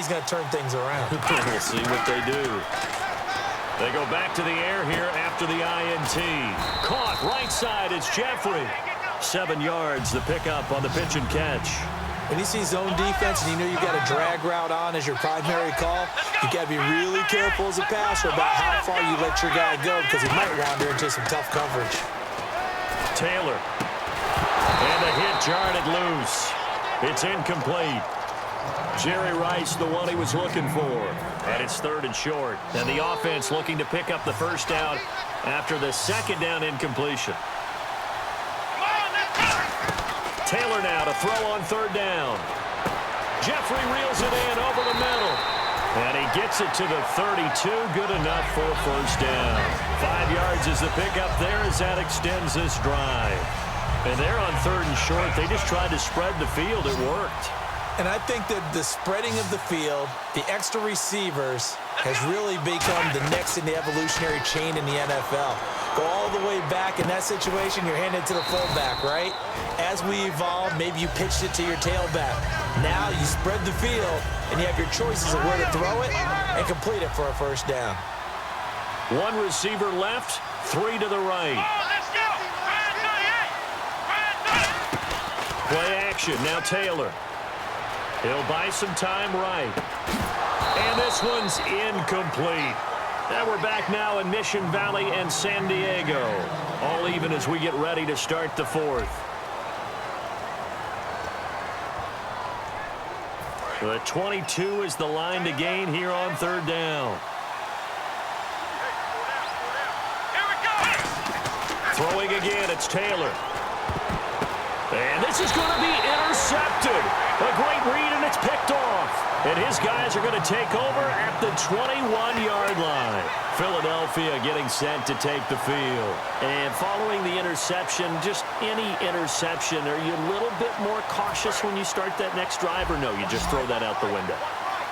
he's going to turn things around. We'll see what they do. They go back to the air here after the INT. Caught right side. It's Jeffrey. 7 yards, the pickup on the pitch and catch. When you see zone defense and you know you've got a drag route on as your primary call, you got to be really careful as a passer about how far you let your guy go because he might wander into some tough coverage. Taylor. And the hit jarred it loose. It's incomplete. Jerry Rice, the one he was looking for. And it's 3rd and short. And the offense looking to pick up the first down after the 2nd down incompletion. Taylor now to throw on 3rd down. Jeffrey reels it in over the middle. And he gets it to the 32. Good enough for a first down. 5 yards is the pickup there as that extends this drive. And they're on 3rd and short. They just tried to spread the field. It worked. And I think that the spreading of the field, the extra receivers, has really become the next in the evolutionary chain in the NFL. Go all the way back in that situation, you're handed to the fullback, right? As we evolve, maybe you pitched it to your tailback. Now you spread the field, and you have your choices of where to throw it and complete it for a first down. 1 receiver left, 3 to the right. Play action, now Taylor. He'll buy some time right. And this one's incomplete. And we're back now in Mission Valley and San Diego. All even as we get ready to start the 4th. The 22 is the line to gain here on 3rd down. Throwing again, it's Taylor. And this is going to be intercepted. A great read, and it's picked off. And his guys are going to take over at the 21-yard line. Philadelphia getting set to take the field. And following the interception, just any interception, are you a little bit more cautious when you start that next drive, or no, you just throw that out the window?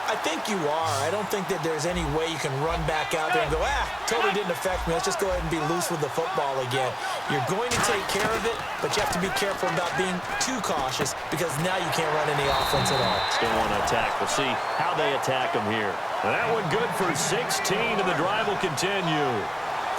I think you are. I don't think that there's any way you can run back out there and go, totally didn't affect me. Let's just go ahead and be loose with the football again. You're going to take care of it, but you have to be careful about being too cautious because now you can't run any offense at all. Still want to attack. We'll see how they attack them here. That one good for 16, and the drive will continue.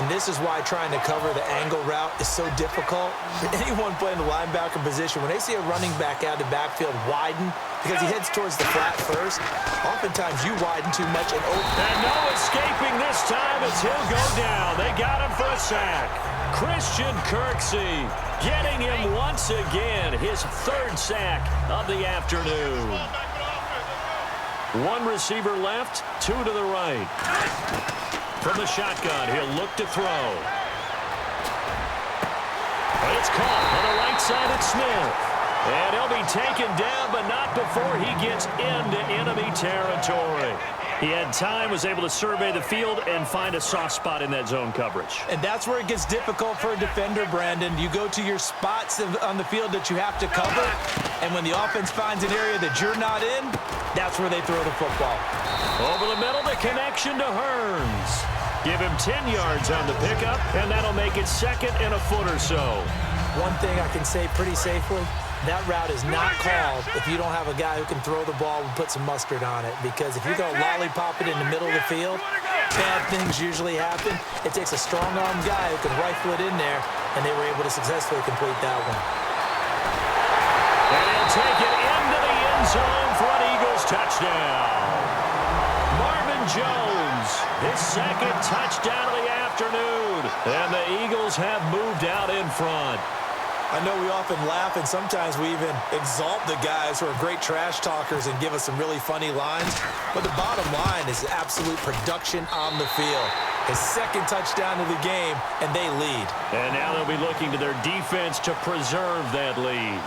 And this is why trying to cover the angle route is so difficult. For anyone playing the linebacker position, when they see a running back out of the backfield widen, because he heads towards the flat first, oftentimes you widen too much and open. And no escaping this time as he'll go down. They got him for a sack. Christian Kirksey getting him once again, his 3rd sack of the afternoon. 1 receiver left, 2 to the right. From the shotgun, he'll look to throw. It's caught on the right side at Smith. And he'll be taken down, but not before he gets into enemy territory. He had time, was able to survey the field and find a soft spot in that zone coverage. And that's where it gets difficult for a defender, Brandon. You go to your spots on the field that you have to cover, and when the offense finds an area that you're not in, that's where they throw the football. Over the middle, the connection to Hearns. Give him 10 yards on the pickup, and that'll make it 2nd and a foot or so. One thing I can say pretty safely, that route is not called if you don't have a guy who can throw the ball and put some mustard on it. Because if you're going to lollipop it in the middle of the field, bad things usually happen. It takes a strong-armed guy who can rifle it in there, and they were able to successfully complete that one. And he'll take it into the end zone for an Eagles touchdown. Marvin Jones, his 2nd touchdown of the afternoon. And the Eagles have moved out in front. I know we often laugh, and sometimes we even exalt the guys who are great trash talkers and give us some really funny lines. But the bottom line is absolute production on the field. His 2nd touchdown of the game, and they lead. And now they'll be looking to their defense to preserve that lead.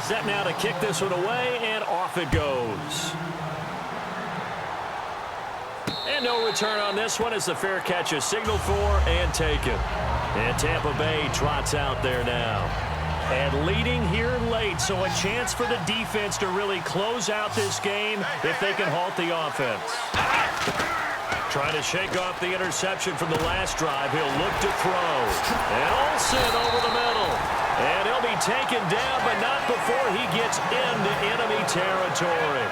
Set now to kick this one away, and off it goes. And no return on this one as the fair catch is signaled for and taken. And Tampa Bay trots out there now. And leading here late, so a chance for the defense to really close out this game if they can halt the offense. Trying to shake off the interception from the last drive. He'll look to throw. And Olsen over the middle. And he'll be taken down, but not before he gets into enemy territory.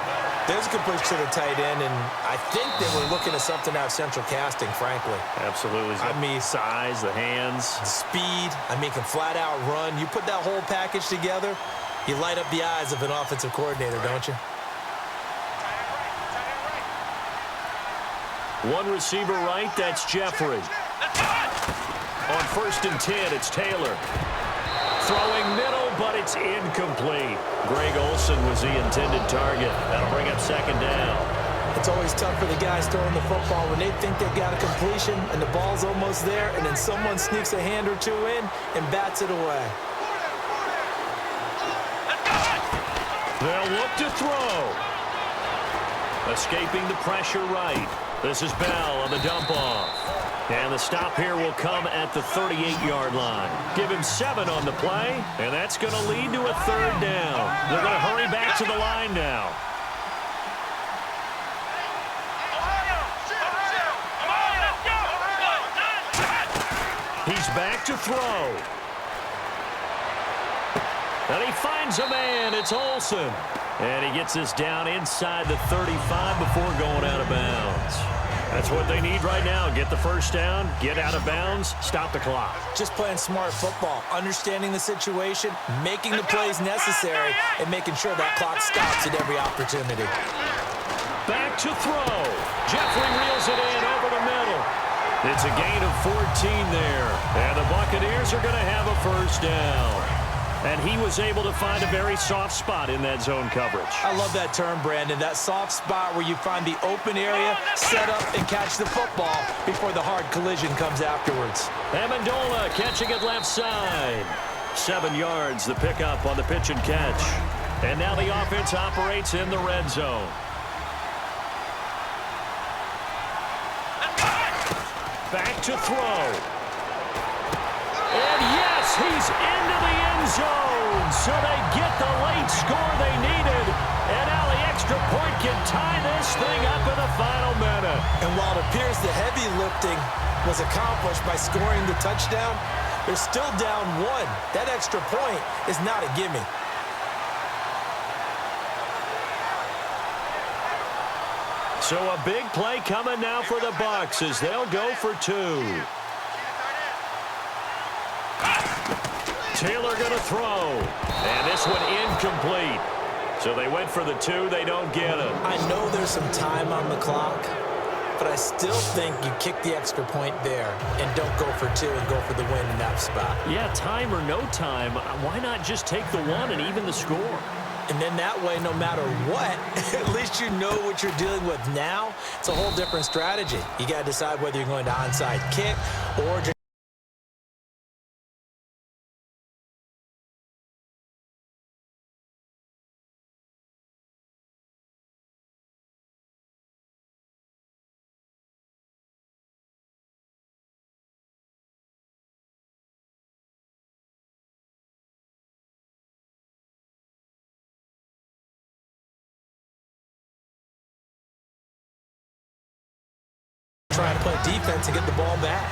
There's a completion to the tight end, and I think that we're looking at something out of central casting, frankly. Absolutely. I mean, size, the hands. Speed. I mean, can flat out run. You put that whole package together, you light up the eyes of an offensive coordinator, don't you? One receiver right, that's Jeffrey. On 1st and 10, it's Taylor. Throwing middle, but it's incomplete. Greg Olsen was the intended target. That'll bring up 2nd down. It's always tough for the guys throwing the football when they think they've got a completion and the ball's almost there, and then someone sneaks a hand or two in and bats it away. They'll look to throw. Escaping the pressure right. This is Bell on the dump-off. And the stop here will come at the 38-yard line. Give him 7 on the play, and that's going to lead to a 3rd down. They're going to hurry back to the line now. He's back to throw. And he finds a man. It's Olsen. And he gets this down inside the 35 before going out of bounds. That's what they need right now. Get the 1st down, get out of bounds, stop the clock. Just playing smart football, understanding the situation, making the plays necessary, and making sure that clock stops at every opportunity. Back to throw. Jeffrey reels it in over the middle. It's a gain of 14 there. And the Buccaneers are going to have a 1st down. And he was able to find a very soft spot in that zone coverage. I love that term, Brandon. That soft spot where you find the open area, set up, and catch the football before the hard collision comes afterwards. Amendola catching it left side. 7 yards, the pickup on the pitch and catch. And now the offense operates in the red zone. Back to throw. And yes, he's into the end zone. So they get the late score they needed. And now the extra point can tie this thing up in the final minute. And while it appears the heavy lifting was accomplished by scoring the touchdown, they're still down 1. That extra point is not a gimme. So a big play coming now for the Bucs as they'll go for 2. Taylor going to throw. And this one incomplete. So they went for the 2. They don't get it. I know there's some time on the clock, but I still think you kick the extra point there and don't go for 2 and go for the win in that spot. Yeah, time or no time, why not just take the 1 and even the score? And then that way, no matter what, at least you know what you're dealing with now. It's a whole different strategy. You got to decide whether you're going to onside kick or just trying to play defense and get the ball back.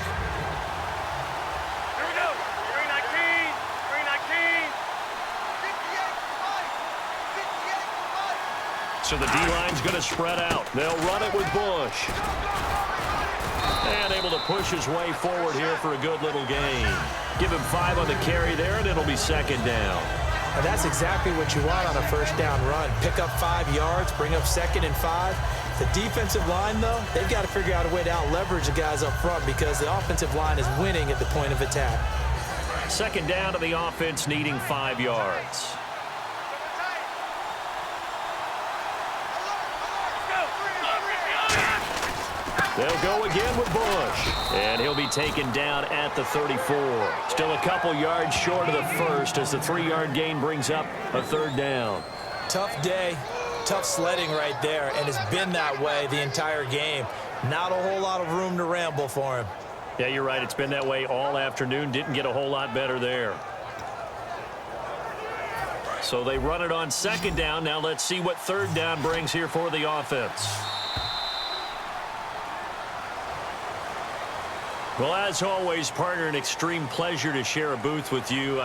Here we go. 319. 319. So the D-line's going to spread out. They'll run it with Bush. And able to push his way forward here for a good little gain. Give him 5 on the carry there, and it'll be 2nd down. And that's exactly what you want on a 1st down run. Pick up 5 yards, bring up 2nd and 5. The defensive line, though, they've got to figure out a way to out-leverage the guys up front because the offensive line is winning at the point of attack. 2nd down to the offense needing 5 yards. They'll go again with Bush. And he'll be taken down at the 34. Still a couple yards short of the 1st as the 3-yard gain brings up a 3rd down. Tough day, tough sledding right there, and it's been that way the entire game. Not a whole lot of room to ramble for him. Yeah, you're right. It's been that way all afternoon. Didn't get a whole lot better there. So they run it on second down. Now let's see what third down brings here for the offense. Well, as always, partner, an extreme pleasure to share a booth with you.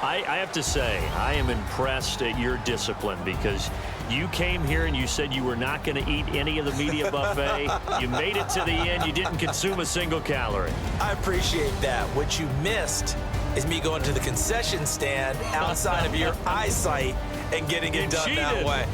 I have to say, I am impressed at your discipline because you came here and you said you were not going to eat any of the media buffet. You made it to the end. You didn't consume a single calorie. I appreciate that. What you missed is me going to the concession stand outside of your eyesight and getting it done that way.